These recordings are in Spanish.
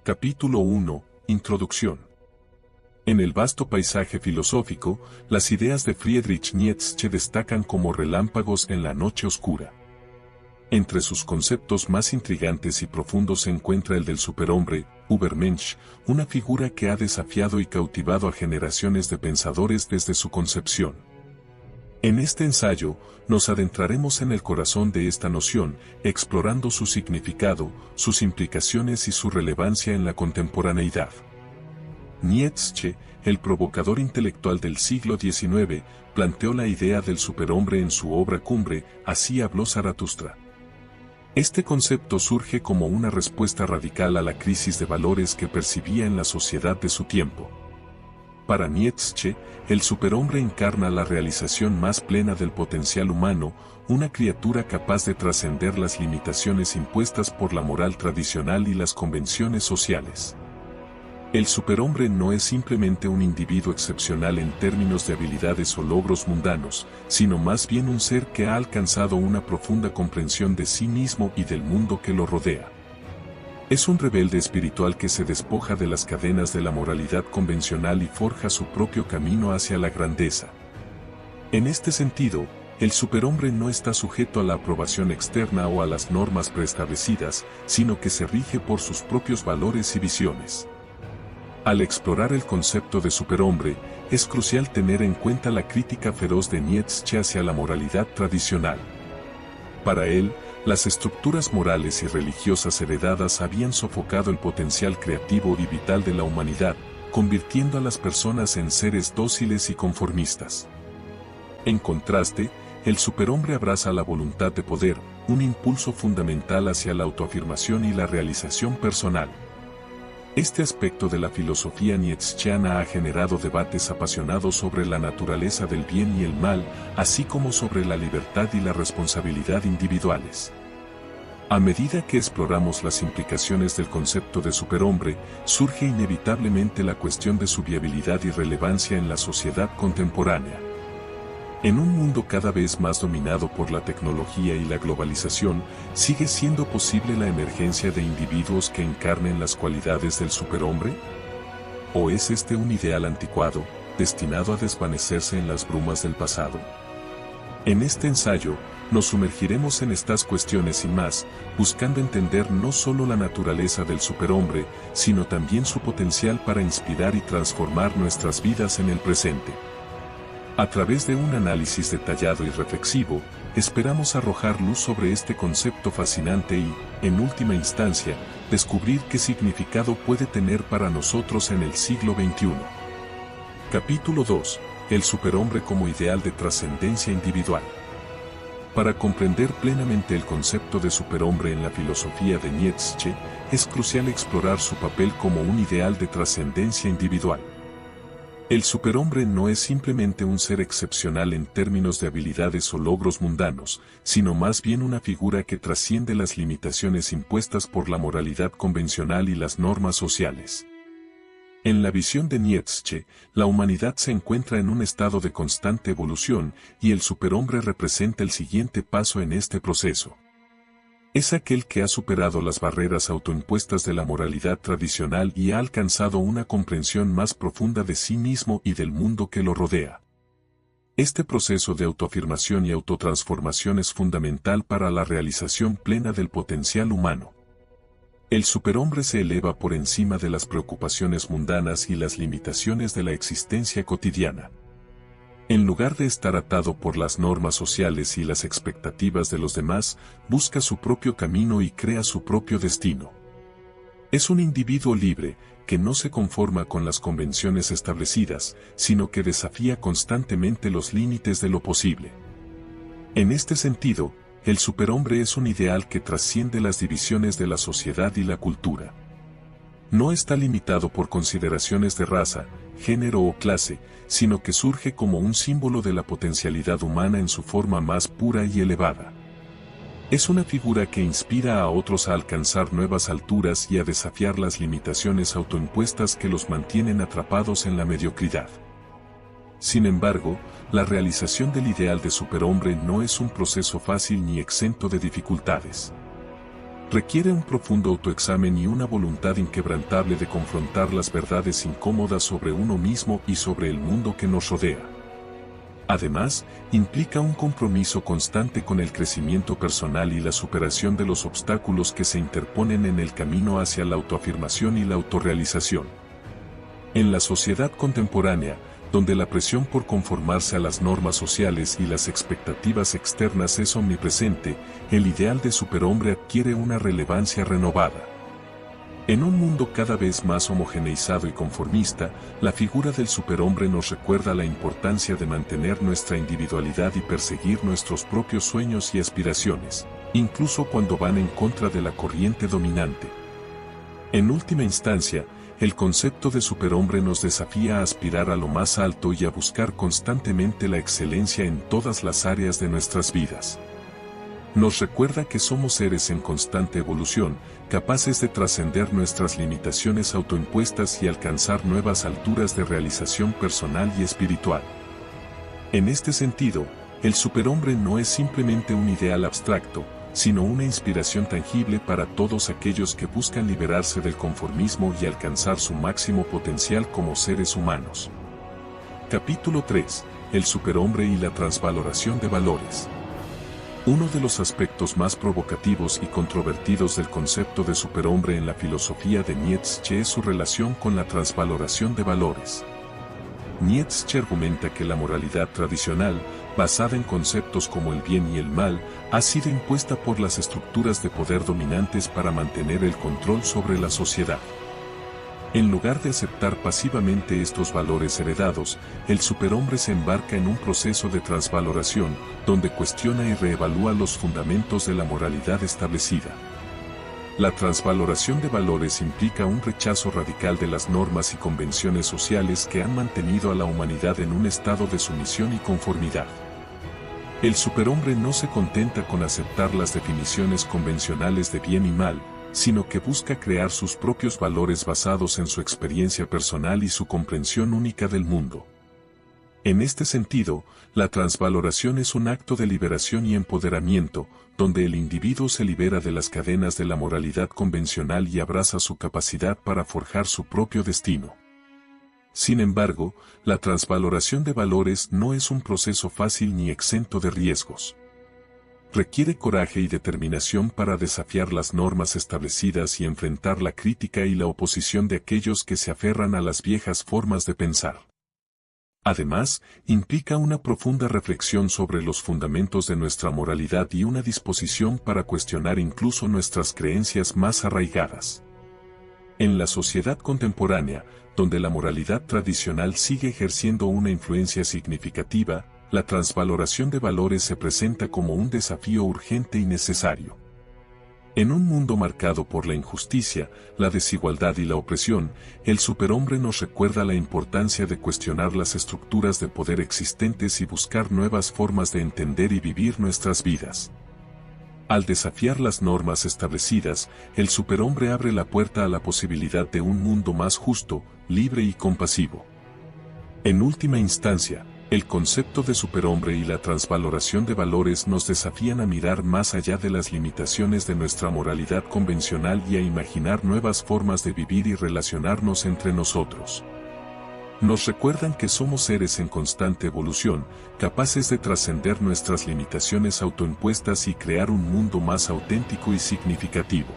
Capítulo 1. Introducción. En el vasto paisaje filosófico, las ideas de Friedrich Nietzsche destacan como relámpagos en la noche oscura. Entre sus conceptos más intrigantes y profundos se encuentra el del superhombre, Übermensch, una figura que ha desafiado y cautivado a generaciones de pensadores desde su concepción. En este ensayo, nos adentraremos en el corazón de esta noción, explorando su significado, sus implicaciones y su relevancia en la contemporaneidad. Nietzsche, el provocador intelectual del siglo XIX, planteó la idea del superhombre en su obra cumbre, Así habló Zaratustra. Este concepto surge como una respuesta radical a la crisis de valores que percibía en la sociedad de su tiempo. Para Nietzsche, el superhombre encarna la realización más plena del potencial humano, una criatura capaz de trascender las limitaciones impuestas por la moral tradicional y las convenciones sociales. El superhombre no es simplemente un individuo excepcional en términos de habilidades o logros mundanos, sino más bien un ser que ha alcanzado una profunda comprensión de sí mismo y del mundo que lo rodea. Es un rebelde espiritual que se despoja de las cadenas de la moralidad convencional y forja su propio camino hacia la grandeza. En este sentido, el superhombre no está sujeto a la aprobación externa o a las normas preestablecidas, sino que se rige por sus propios valores y visiones. Al explorar el concepto de superhombre, es crucial tener en cuenta la crítica feroz de Nietzsche hacia la moralidad tradicional. Para él, las estructuras morales y religiosas heredadas habían sofocado el potencial creativo y vital de la humanidad, convirtiendo a las personas en seres dóciles y conformistas. En contraste, el superhombre abraza la voluntad de poder, un impulso fundamental hacia la autoafirmación y la realización personal. Este aspecto de la filosofía nietzscheana ha generado debates apasionados sobre la naturaleza del bien y el mal, así como sobre la libertad y la responsabilidad individuales. A medida que exploramos las implicaciones del concepto de superhombre, surge inevitablemente la cuestión de su viabilidad y relevancia en la sociedad contemporánea. En un mundo cada vez más dominado por la tecnología y la globalización, ¿sigue siendo posible la emergencia de individuos que encarnen las cualidades del superhombre? ¿O es este un ideal anticuado, destinado a desvanecerse en las brumas del pasado? En este ensayo, nos sumergiremos en estas cuestiones y más, buscando entender no solo la naturaleza del superhombre, sino también su potencial para inspirar y transformar nuestras vidas en el presente. A través de un análisis detallado y reflexivo, esperamos arrojar luz sobre este concepto fascinante y, en última instancia, descubrir qué significado puede tener para nosotros en el siglo XXI. Capítulo 2. El superhombre como ideal de trascendencia individual. Para comprender plenamente el concepto de superhombre en la filosofía de Nietzsche, es crucial explorar su papel como un ideal de trascendencia individual. El superhombre no es simplemente un ser excepcional en términos de habilidades o logros mundanos, sino más bien una figura que trasciende las limitaciones impuestas por la moralidad convencional y las normas sociales. En la visión de Nietzsche, la humanidad se encuentra en un estado de constante evolución, y el superhombre representa el siguiente paso en este proceso. Es aquel que ha superado las barreras autoimpuestas de la moralidad tradicional y ha alcanzado una comprensión más profunda de sí mismo y del mundo que lo rodea. Este proceso de autoafirmación y autotransformación es fundamental para la realización plena del potencial humano. El superhombre se eleva por encima de las preocupaciones mundanas y las limitaciones de la existencia cotidiana. En lugar de estar atado por las normas sociales y las expectativas de los demás, busca su propio camino y crea su propio destino. Es un individuo libre, que no se conforma con las convenciones establecidas, sino que desafía constantemente los límites de lo posible. En este sentido, el superhombre es un ideal que trasciende las divisiones de la sociedad y la cultura. No está limitado por consideraciones de raza, género o clase, sino que surge como un símbolo de la potencialidad humana en su forma más pura y elevada. Es una figura que inspira a otros a alcanzar nuevas alturas y a desafiar las limitaciones autoimpuestas que los mantienen atrapados en la mediocridad. Sin embargo, la realización del ideal de superhombre no es un proceso fácil ni exento de dificultades. Requiere un profundo autoexamen y una voluntad inquebrantable de confrontar las verdades incómodas sobre uno mismo y sobre el mundo que nos rodea. Además, implica un compromiso constante con el crecimiento personal y la superación de los obstáculos que se interponen en el camino hacia la autoafirmación y la autorrealización. En la sociedad contemporánea, donde la presión por conformarse a las normas sociales y las expectativas externas es omnipresente, el ideal de superhombre adquiere una relevancia renovada. En un mundo cada vez más homogeneizado y conformista, la figura del superhombre nos recuerda la importancia de mantener nuestra individualidad y perseguir nuestros propios sueños y aspiraciones, incluso cuando van en contra de la corriente dominante. En última instancia, el concepto de superhombre nos desafía a aspirar a lo más alto y a buscar constantemente la excelencia en todas las áreas de nuestras vidas. Nos recuerda que somos seres en constante evolución, capaces de trascender nuestras limitaciones autoimpuestas y alcanzar nuevas alturas de realización personal y espiritual. En este sentido, el superhombre no es simplemente un ideal abstracto, sino una inspiración tangible para todos aquellos que buscan liberarse del conformismo y alcanzar su máximo potencial como seres humanos. Capítulo 3. El superhombre y la transvaloración de valores. Uno de los aspectos más provocativos y controvertidos del concepto de superhombre en la filosofía de Nietzsche es su relación con la transvaloración de valores. Nietzsche argumenta que la moralidad tradicional, basada en conceptos como el bien y el mal, ha sido impuesta por las estructuras de poder dominantes para mantener el control sobre la sociedad. En lugar de aceptar pasivamente estos valores heredados, el superhombre se embarca en un proceso de transvaloración, donde cuestiona y reevalúa los fundamentos de la moralidad establecida. La transvaloración de valores implica un rechazo radical de las normas y convenciones sociales que han mantenido a la humanidad en un estado de sumisión y conformidad. El superhombre no se contenta con aceptar las definiciones convencionales de bien y mal, sino que busca crear sus propios valores basados en su experiencia personal y su comprensión única del mundo. En este sentido, la transvaloración es un acto de liberación y empoderamiento, donde el individuo se libera de las cadenas de la moralidad convencional y abraza su capacidad para forjar su propio destino. Sin embargo, la transvaloración de valores no es un proceso fácil ni exento de riesgos. Requiere coraje y determinación para desafiar las normas establecidas y enfrentar la crítica y la oposición de aquellos que se aferran a las viejas formas de pensar. Además, implica una profunda reflexión sobre los fundamentos de nuestra moralidad y una disposición para cuestionar incluso nuestras creencias más arraigadas. En la sociedad contemporánea, donde la moralidad tradicional sigue ejerciendo una influencia significativa, la transvaloración de valores se presenta como un desafío urgente y necesario. En un mundo marcado por la injusticia, la desigualdad y la opresión, el superhombre nos recuerda la importancia de cuestionar las estructuras de poder existentes y buscar nuevas formas de entender y vivir nuestras vidas. Al desafiar las normas establecidas, el superhombre abre la puerta a la posibilidad de un mundo más justo, libre y compasivo. En última instancia, el concepto de superhombre y la transvaloración de valores nos desafían a mirar más allá de las limitaciones de nuestra moralidad convencional y a imaginar nuevas formas de vivir y relacionarnos entre nosotros. Nos recuerdan que somos seres en constante evolución, capaces de trascender nuestras limitaciones autoimpuestas y crear un mundo más auténtico y significativo.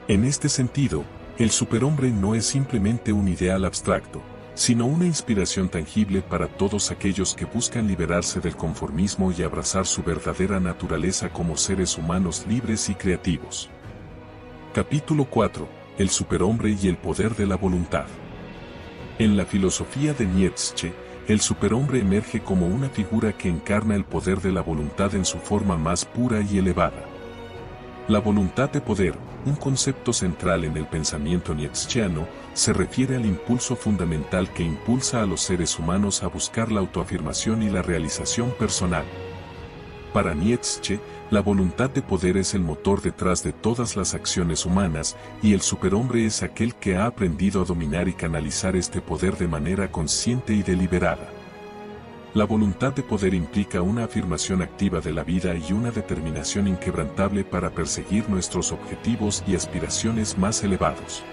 En este sentido, el superhombre no es simplemente un ideal abstracto, sino una inspiración tangible para todos aquellos que buscan liberarse del conformismo y abrazar su verdadera naturaleza como seres humanos libres y creativos. Capítulo 4. El superhombre y el poder de la voluntad. En la filosofía de Nietzsche, el superhombre emerge como una figura que encarna el poder de la voluntad en su forma más pura y elevada. La voluntad de poder, un concepto central en el pensamiento nietzscheano, se refiere al impulso fundamental que impulsa a los seres humanos a buscar la autoafirmación y la realización personal. Para Nietzsche, la voluntad de poder es el motor detrás de todas las acciones humanas, y el superhombre es aquel que ha aprendido a dominar y canalizar este poder de manera consciente y deliberada. La voluntad de poder implica una afirmación activa de la vida y una determinación inquebrantable para perseguir nuestros objetivos y aspiraciones más elevados.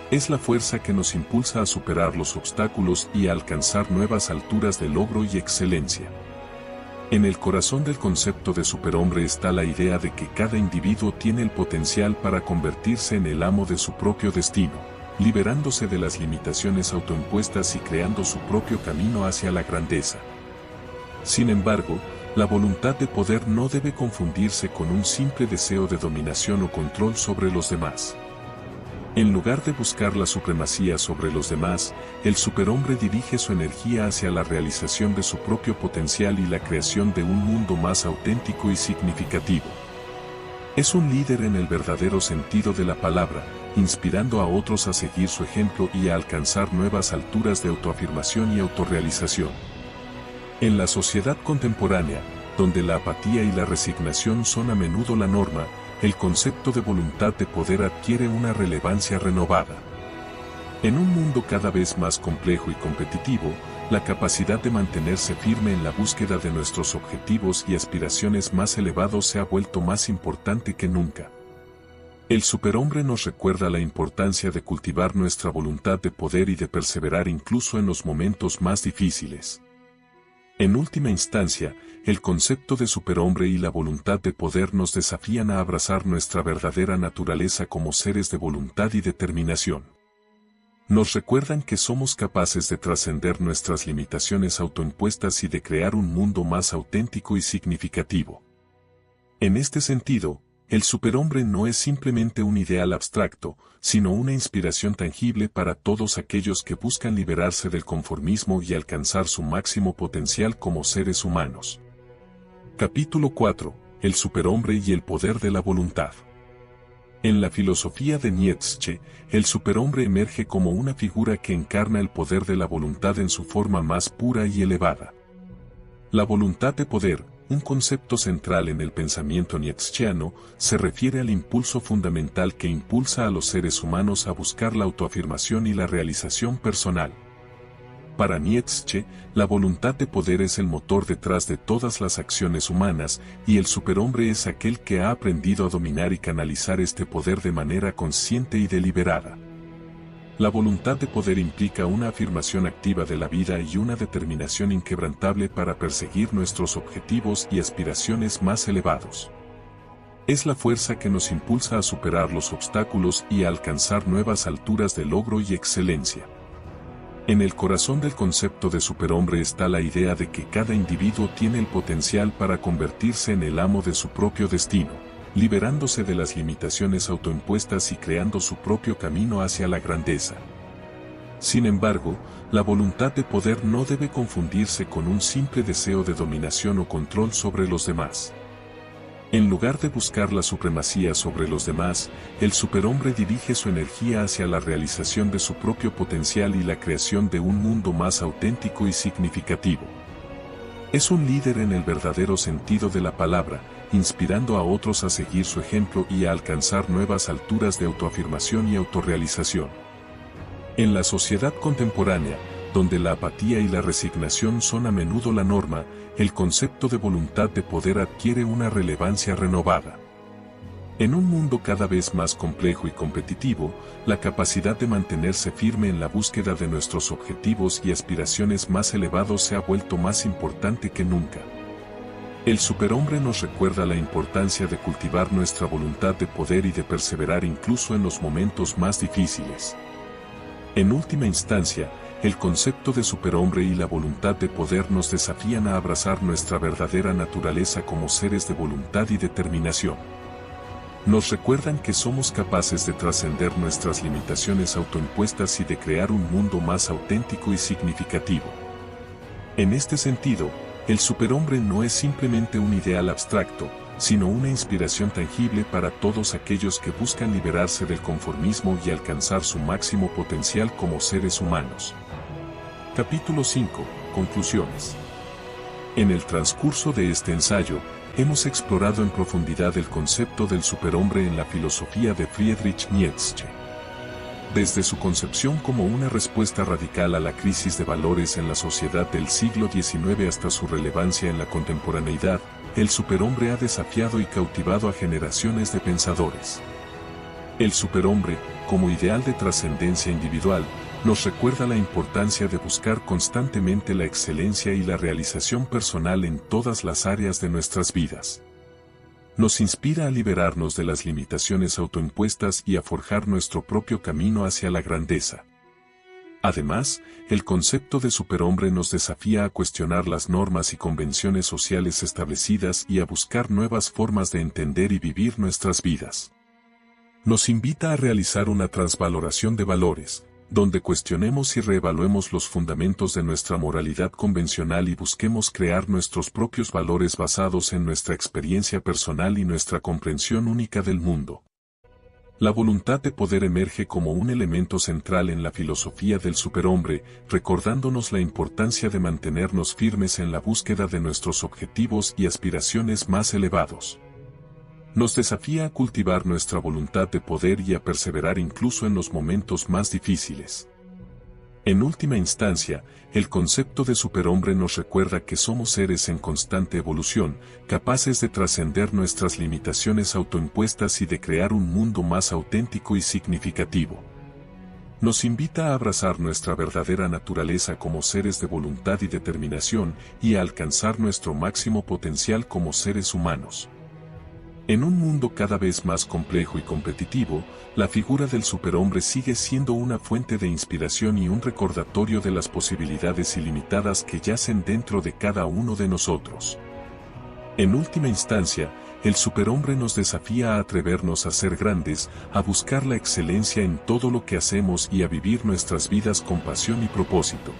Es la fuerza que nos impulsa a superar los obstáculos y a alcanzar nuevas alturas de logro y excelencia. En el corazón del concepto de superhombre está la idea de que cada individuo tiene el potencial para convertirse en el amo de su propio destino, liberándose de las limitaciones autoimpuestas y creando su propio camino hacia la grandeza. Sin embargo, la voluntad de poder no debe confundirse con un simple deseo de dominación o control sobre los demás. En lugar de buscar la supremacía sobre los demás, el superhombre dirige su energía hacia la realización de su propio potencial y la creación de un mundo más auténtico y significativo. Es un líder en el verdadero sentido de la palabra, inspirando a otros a seguir su ejemplo y a alcanzar nuevas alturas de autoafirmación y autorrealización. En la sociedad contemporánea, donde la apatía y la resignación son a menudo la norma, el concepto de voluntad de poder adquiere una relevancia renovada. En un mundo cada vez más complejo y competitivo, la capacidad de mantenerse firme en la búsqueda de nuestros objetivos y aspiraciones más elevados se ha vuelto más importante que nunca. El superhombre nos recuerda la importancia de cultivar nuestra voluntad de poder y de perseverar incluso en los momentos más difíciles. En última instancia, el concepto de superhombre y la voluntad de poder nos desafían a abrazar nuestra verdadera naturaleza como seres de voluntad y determinación. Nos recuerdan que somos capaces de trascender nuestras limitaciones autoimpuestas y de crear un mundo más auténtico y significativo. En este sentido, el superhombre no es simplemente un ideal abstracto, sino una inspiración tangible para todos aquellos que buscan liberarse del conformismo y alcanzar su máximo potencial como seres humanos. Capítulo 4. El superhombre y el poder de la voluntad. En la filosofía de Nietzsche, el superhombre emerge como una figura que encarna el poder de la voluntad en su forma más pura y elevada. La voluntad de poder, un concepto central en el pensamiento nietzscheano, se refiere al impulso fundamental que impulsa a los seres humanos a buscar la autoafirmación y la realización personal. Para Nietzsche, la voluntad de poder es el motor detrás de todas las acciones humanas, y el superhombre es aquel que ha aprendido a dominar y canalizar este poder de manera consciente y deliberada. La voluntad de poder implica una afirmación activa de la vida y una determinación inquebrantable para perseguir nuestros objetivos y aspiraciones más elevados. Es la fuerza que nos impulsa a superar los obstáculos y a alcanzar nuevas alturas de logro y excelencia. En el corazón del concepto de superhombre está la idea de que cada individuo tiene el potencial para convertirse en el amo de su propio destino, liberándose de las limitaciones autoimpuestas y creando su propio camino hacia la grandeza. Sin embargo, la voluntad de poder no debe confundirse con un simple deseo de dominación o control sobre los demás. En lugar de buscar la supremacía sobre los demás, el superhombre dirige su energía hacia la realización de su propio potencial y la creación de un mundo más auténtico y significativo. Es un líder en el verdadero sentido de la palabra, inspirando a otros a seguir su ejemplo y a alcanzar nuevas alturas de autoafirmación y autorrealización. En la sociedad contemporánea, donde la apatía y la resignación son a menudo la norma, el concepto de voluntad de poder adquiere una relevancia renovada. En un mundo cada vez más complejo y competitivo, la capacidad de mantenerse firme en la búsqueda de nuestros objetivos y aspiraciones más elevados se ha vuelto más importante que nunca. El superhombre nos recuerda la importancia de cultivar nuestra voluntad de poder y de perseverar incluso en los momentos más difíciles. En última instancia, el concepto de superhombre y la voluntad de poder nos desafían a abrazar nuestra verdadera naturaleza como seres de voluntad y determinación. Nos recuerdan que somos capaces de trascender nuestras limitaciones autoimpuestas y de crear un mundo más auténtico y significativo. En este sentido, el superhombre no es simplemente un ideal abstracto, sino una inspiración tangible para todos aquellos que buscan liberarse del conformismo y alcanzar su máximo potencial como seres humanos. Capítulo 5. Conclusiones. En el transcurso de este ensayo, hemos explorado en profundidad el concepto del superhombre en la filosofía de Friedrich Nietzsche. Desde su concepción como una respuesta radical a la crisis de valores en la sociedad del siglo XIX hasta su relevancia en la contemporaneidad, el superhombre ha desafiado y cautivado a generaciones de pensadores. El superhombre, como ideal de trascendencia individual, nos recuerda la importancia de buscar constantemente la excelencia y la realización personal en todas las áreas de nuestras vidas. Nos inspira a liberarnos de las limitaciones autoimpuestas y a forjar nuestro propio camino hacia la grandeza. Además, el concepto de superhombre nos desafía a cuestionar las normas y convenciones sociales establecidas y a buscar nuevas formas de entender y vivir nuestras vidas. Nos invita a realizar una transvaloración de valores, donde cuestionemos y reevaluemos los fundamentos de nuestra moralidad convencional y busquemos crear nuestros propios valores basados en nuestra experiencia personal y nuestra comprensión única del mundo. La voluntad de poder emerge como un elemento central en la filosofía del superhombre, recordándonos la importancia de mantenernos firmes en la búsqueda de nuestros objetivos y aspiraciones más elevados. Nos desafía a cultivar nuestra voluntad de poder y a perseverar incluso en los momentos más difíciles. En última instancia, el concepto de superhombre nos recuerda que somos seres en constante evolución, capaces de trascender nuestras limitaciones autoimpuestas y de crear un mundo más auténtico y significativo. Nos invita a abrazar nuestra verdadera naturaleza como seres de voluntad y determinación y a alcanzar nuestro máximo potencial como seres humanos. En un mundo cada vez más complejo y competitivo, la figura del superhombre sigue siendo una fuente de inspiración y un recordatorio de las posibilidades ilimitadas que yacen dentro de cada uno de nosotros. En última instancia, el superhombre nos desafía a atrevernos a ser grandes, a buscar la excelencia en todo lo que hacemos y a vivir nuestras vidas con pasión y propósito.